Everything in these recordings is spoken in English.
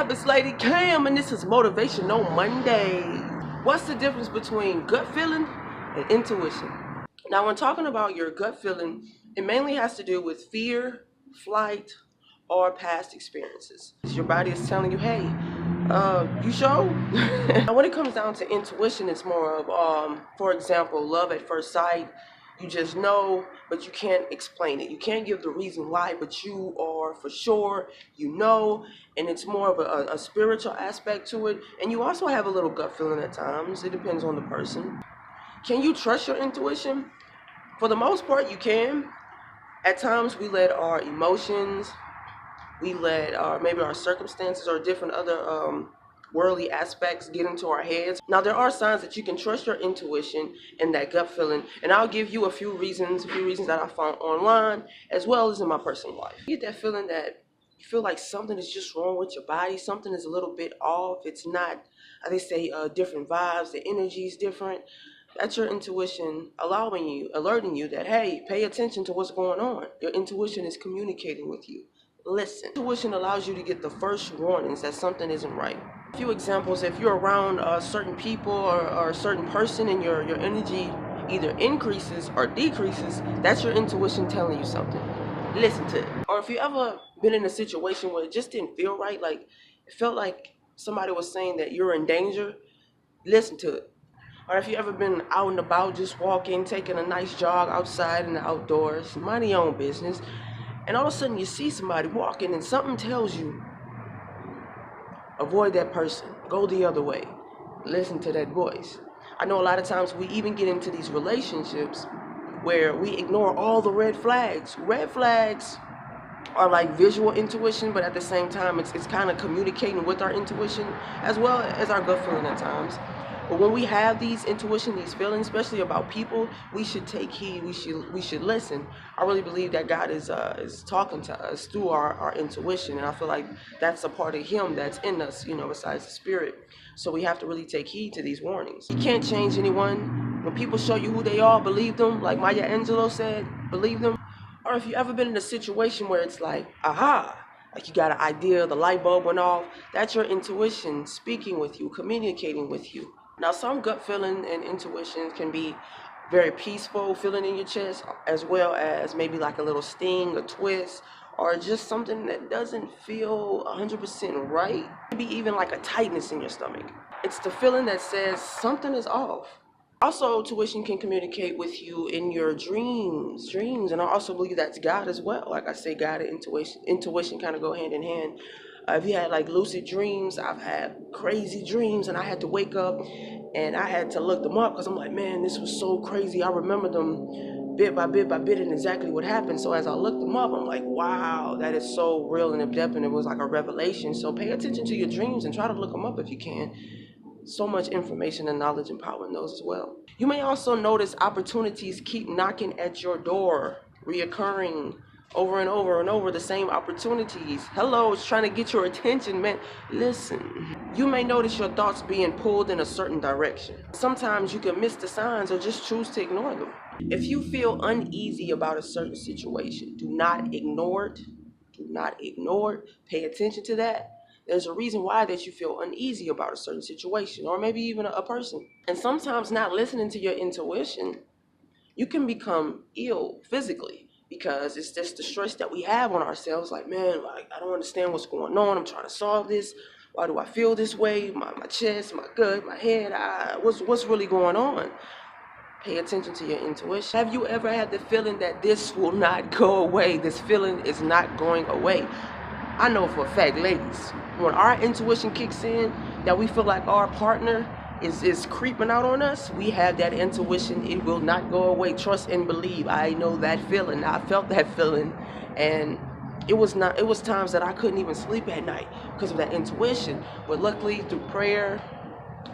up? It's Lady Cam, and this is Motivational Monday. What's the difference between gut feeling and intuition? Now, when talking about your gut feeling, it mainly has to do with fear, flight, or past experiences. Your body is telling you, hey, you sure? Now, when it comes down to intuition, it's more of, for example, love at first sight. You just know, but you can't explain it. You can't give the reason why, but you are for sure, you know, and it's more of a spiritual aspect to it. And you also have a little gut feeling at times. It depends on the person. Can you trust your intuition? For the most part, you can. At times, we let our emotions, we let maybe our circumstances or different other worldly aspects get into our heads. Now, there are signs that you can trust your intuition and that gut feeling, and I'll give you a few reasons that I found online as well as in my personal life. You get that feeling that you feel like something is just wrong with your body, something is a little bit off. It's not, they say, different vibes, the energy is different. That's your intuition alerting you that, hey, pay attention to what's going on. Your intuition is communicating with you. Listen. Intuition allows you to get the first warnings that something isn't right. A few examples: if you're around certain people or a certain person and your energy either increases or decreases, that's your intuition telling you something. Listen to it. Or if you ever been in a situation where it just didn't feel right, like it felt like somebody was saying that you're in danger, listen to it. Or if you ever been out and about, just walking, taking a nice jog outside in the outdoors, minding your own business, and all of a sudden you see somebody walking and something tells you, avoid that person, go the other way, listen to that voice. I know a lot of times we even get into these relationships where we ignore all the red flags. Red flags are like visual intuition, but at the same time, it's kind of communicating with our intuition as well as our gut feeling at times. But when we have these intuition, these feelings, especially about people, we should take heed. We should listen. I really believe that God is talking to us through our intuition, and I feel like that's a part of Him that's in us, besides the Spirit. So we have to really take heed to these warnings. You can't change anyone. When people show you who they are, believe them. Like Maya Angelou said, believe them. Or if you ever been in a situation where it's like, aha, like you got an idea, the light bulb went off, that's your intuition speaking with you, communicating with you. Now, some gut feeling and intuition can be very peaceful, feeling in your chest, as well as maybe like a little sting, a twist, or just something that doesn't feel 100% right. Maybe even like a tightness in your stomach. It's the feeling that says something is off. Also, intuition can communicate with you in your dreams, and I also believe that's God as well. Like I say, God and intuition kind of go hand in hand. If you had like lucid dreams, I've had crazy dreams, and I had to wake up and I had to look them up because I'm like, man, this was so crazy. I remember them bit by bit and exactly what happened. So as I looked them up, I'm like, wow, that is so real and in depth, and it was like a revelation. So pay attention to your dreams and try to look them up if you can. So much information and knowledge and power in those as well. You may also notice opportunities keep knocking at your door, reoccurring over and over and over, the same opportunities. Hello, it's trying to get your attention, man. Listen. You may notice your thoughts being pulled in a certain direction. Sometimes you can miss the signs or just choose to ignore them. If you feel uneasy about a certain situation, do not ignore it. Do not ignore it. Pay attention to that. There's a reason why that you feel uneasy about a certain situation or maybe even a person. And sometimes not listening to your intuition, you can become ill physically because it's just the stress that we have on ourselves. Like, man, like, I don't understand what's going on. I'm trying to solve this. Why do I feel this way? My chest, my gut, my head, what's really going on? Pay attention to your intuition. Have you ever had the feeling that this will not go away? This feeling is not going away. I know for a fact, ladies, when our intuition kicks in, that we feel like our partner is creeping out on us, we have that intuition. It will not go away. Trust and believe. I know that feeling. I felt that feeling. And it was times that I couldn't even sleep at night because of that intuition. But luckily, through prayer,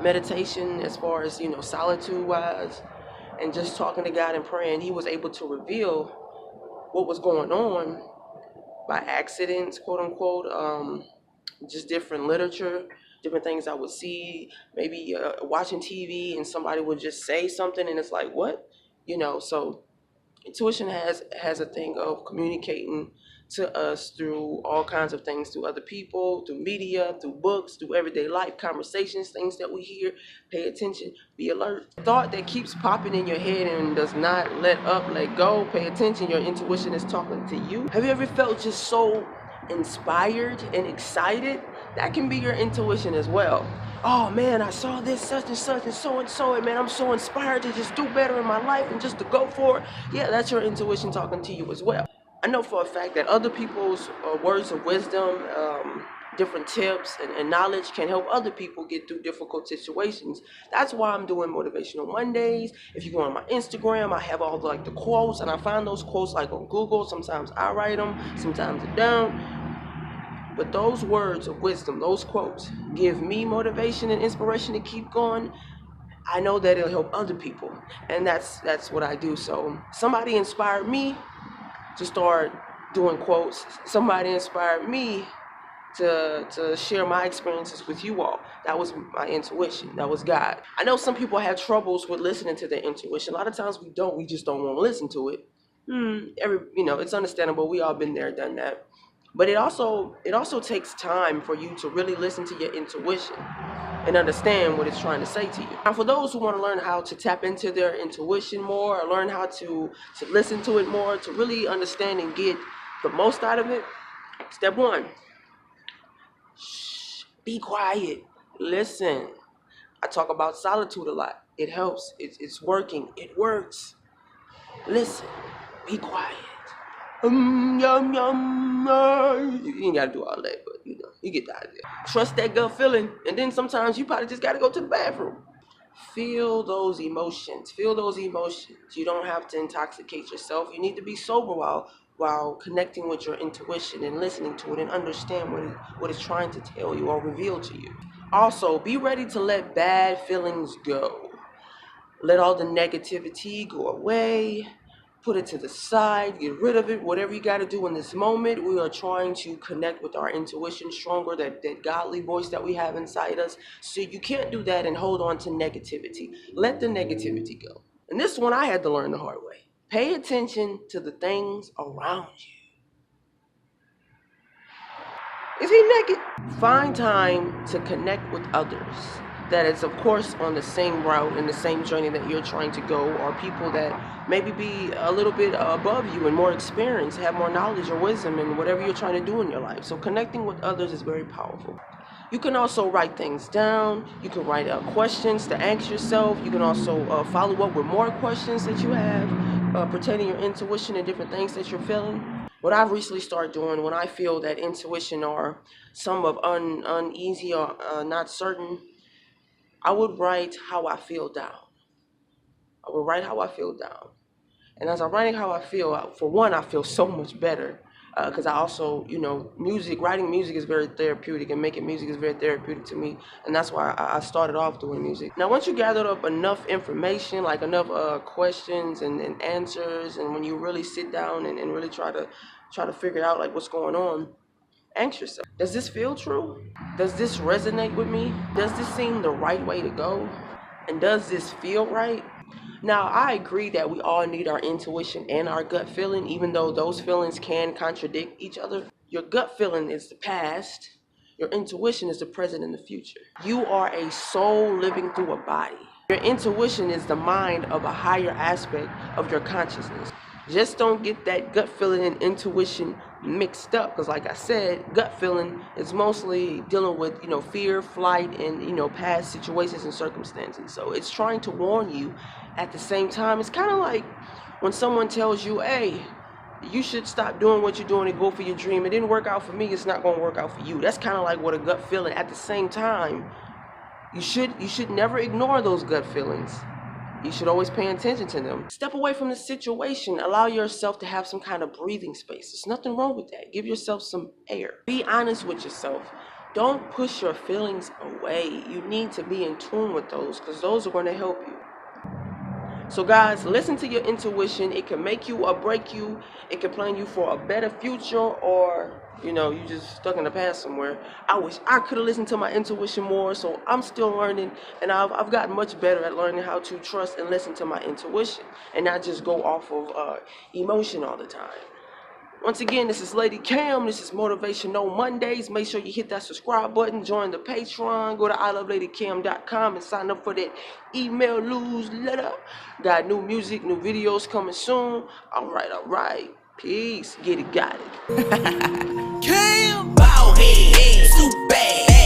meditation, as far as, solitude wise, and just talking to God and praying, He was able to reveal what was going on by accidents, quote unquote, just different literature, different things I would see, maybe watching TV and somebody would just say something and it's like, what? So Intuition has a thing of communicating to us through all kinds of things, through other people, through media, through books, through everyday life conversations, things that we hear. Pay attention, be alert. Thought that keeps popping in your head and does not let up, let go. Pay attention, your intuition is talking to you. Have you ever felt just so inspired and excited? That can be your intuition as well. Oh man, I saw this such and so, and man, I'm so inspired to just do better in my life and just to go for it. Yeah, that's your intuition talking to you as well. I know for a fact that other people's words of wisdom, different tips and knowledge can help other people get through difficult situations. That's why I'm doing Motivational Mondays. If you go on my Instagram, I have all the quotes, and I find those quotes like on Google. Sometimes I write them, sometimes I don't. But those words of wisdom, those quotes, give me motivation and inspiration to keep going. I know that it'll help other people, and that's what I do. So somebody inspired me to start doing quotes. Somebody inspired me to share my experiences with you all. That was my intuition. That was God. I know some people have troubles with listening to their intuition. A lot of times we don't. We just don't want to listen to it. It's understandable. We all been there, done that. But it also takes time for you to really listen to your intuition and understand what it's trying to say to you. Now, for those who want to learn how to tap into their intuition more, or learn how to listen to it more, to really understand and get the most out of it, step one, shh, be quiet, listen. I talk about solitude a lot. It helps. It's working. It works. Listen. Be quiet. Yum, yum, you ain't gotta do all that, but you get the idea. Trust that gut feeling, and then sometimes you probably just gotta go to the bathroom. Feel those emotions. Feel those emotions. You don't have to intoxicate yourself. You need to be sober while connecting with your intuition and listening to it and understand what it's trying to tell you or reveal to you. Also, be ready to let bad feelings go. Let all the negativity go away. Put it to the side, get rid of it, whatever you got to do in this moment. We are trying to connect with our intuition stronger, that godly voice that we have inside us. So you can't do that and hold on to negativity. Let the negativity go. And this one I had to learn the hard way. Pay attention to the things around you. Is he naked? Find time to connect with others that is, of course, on the same route and the same journey that you're trying to go, or people that maybe be a little bit above you and more experienced, have more knowledge or wisdom in whatever you're trying to do in your life. So connecting with others is very powerful. You can also write things down. You can write questions to ask yourself. You can also follow up with more questions that you have pertaining your intuition and different things that you're feeling. What I've recently started doing when I feel that intuition or some of uneasy or not certain, I would write how I feel down. I would write how I feel down. And as I'm writing how I feel, for one, I feel so much better because I also, writing music is very therapeutic, and making music is very therapeutic to me. And that's why I started off doing music. Now, once you gathered up enough information, like enough questions and answers, and when you really sit down and really try to figure out like what's going on, ask yourself, does this feel true? Does this resonate with me? Does this seem the right way to go? And does this feel right? Now, I agree that we all need our intuition and our gut feeling, even though those feelings can contradict each other. Your gut feeling is the past. Your intuition is the present and the future. You are a soul living through a body. Your intuition is the mind of a higher aspect of your consciousness. Just don't get that gut feeling and intuition mixed up, because like I said, gut feeling is mostly dealing with fear, flight, and past situations and circumstances. So it's trying to warn you. At the same time, it's kind of like when someone tells you, hey, you should stop doing what you're doing and go for your dream. It didn't work out for me, it's not going to work out for you. That's kind of like what a gut feeling. At the same time, you should never ignore those gut feelings. You should always pay attention to them. Step away from the situation. Allow yourself to have some kind of breathing space. There's nothing wrong with that. Give yourself some air. Be honest with yourself. Don't push your feelings away. You need to be in tune with those, because those are going to help you. So guys, listen to your intuition. It can make you or break you. It can plan you for a better future, or you just stuck in the past somewhere. I wish I could have listened to my intuition more. So I'm still learning, and I've gotten much better at learning how to trust and listen to my intuition, and not just go off of emotion all the time. Once again, this is Lady Cam. This is Motivational Mondays. Make sure you hit that subscribe button, join the Patreon, go to iloveladycam.com and sign up for that email newsletter. Got new music, new videos coming soon. All right. Peace. Get it, got it.